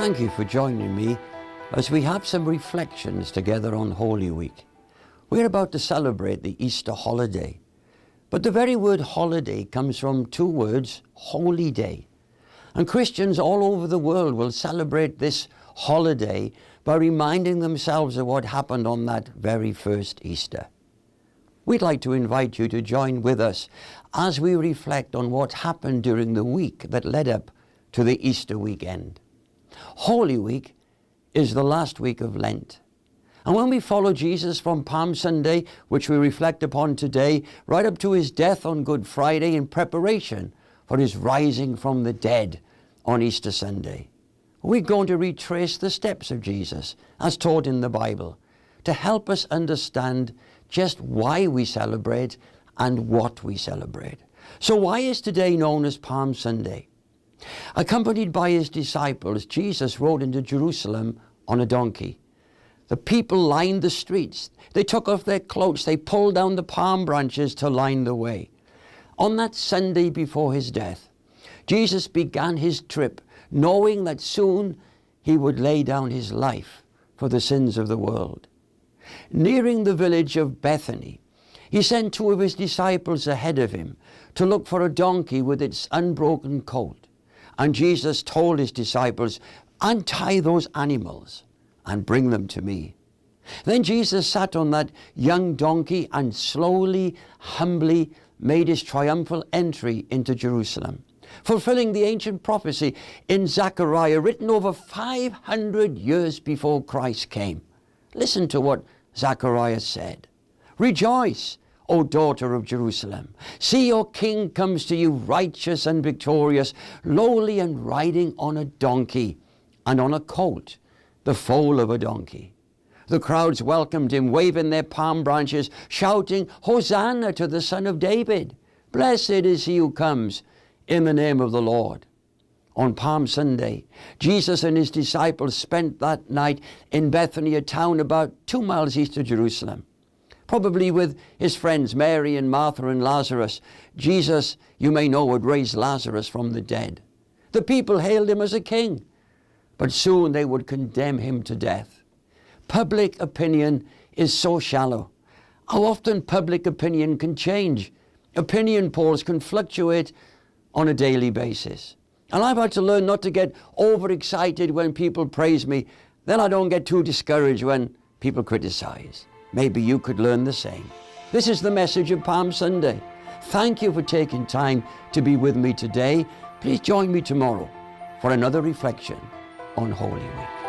Thank you for joining me as we have some reflections together on Holy Week. We're about to celebrate the Easter holiday, but the very word holiday comes from two words, holy day. And Christians all over the world will celebrate this holiday by reminding themselves of what happened on that very first Easter. We'd like to invite you to join with us as we reflect on what happened during the week that led up to the Easter weekend. Holy Week is the last week of Lent. And when we follow Jesus from Palm Sunday, which we reflect upon today, right up to his death on Good Friday in preparation for his rising from the dead on Easter Sunday, we're going to retrace the steps of Jesus as taught in the Bible to help us understand just why we celebrate and what we celebrate. So why is today known as Palm Sunday? Accompanied by his disciples, Jesus rode into Jerusalem on a donkey. The people lined the streets. They took off their cloaks. They pulled down the palm branches to line the way. On that Sunday before his death, Jesus began his trip, knowing that soon he would lay down his life for the sins of the world. Nearing the village of Bethany, he sent two of his disciples ahead of him to look for a donkey with its unbroken colt. And Jesus told his disciples, "Untie those animals and bring them to me." Then Jesus sat on that young donkey and slowly, humbly made his triumphal entry into Jerusalem, fulfilling the ancient prophecy in Zechariah written over 500 years before Christ came. Listen to what Zechariah said. "Rejoice, O daughter of Jerusalem. See, your king comes to you righteous and victorious, lowly and riding on a donkey and on a colt, the foal of a donkey." The crowds welcomed him, waving their palm branches, shouting, "Hosanna to the Son of David. Blessed is he who comes in the name of the Lord." On Palm Sunday, Jesus and his disciples spent that night in Bethany, a town about 2 miles east of Jerusalem. Probably with his friends Mary and Martha and Lazarus. Jesus, you may know, had raised Lazarus from the dead. The people hailed him as a king, but soon they would condemn him to death. Public opinion is so shallow. How often public opinion can change. Opinion polls can fluctuate on a daily basis. And I've had to learn not to get overexcited when people praise me. Then I don't get too discouraged when people criticize. Maybe you could learn the same. This is the message of Palm Sunday. Thank you for taking time to be with me today. Please join me tomorrow for another reflection on Holy Week.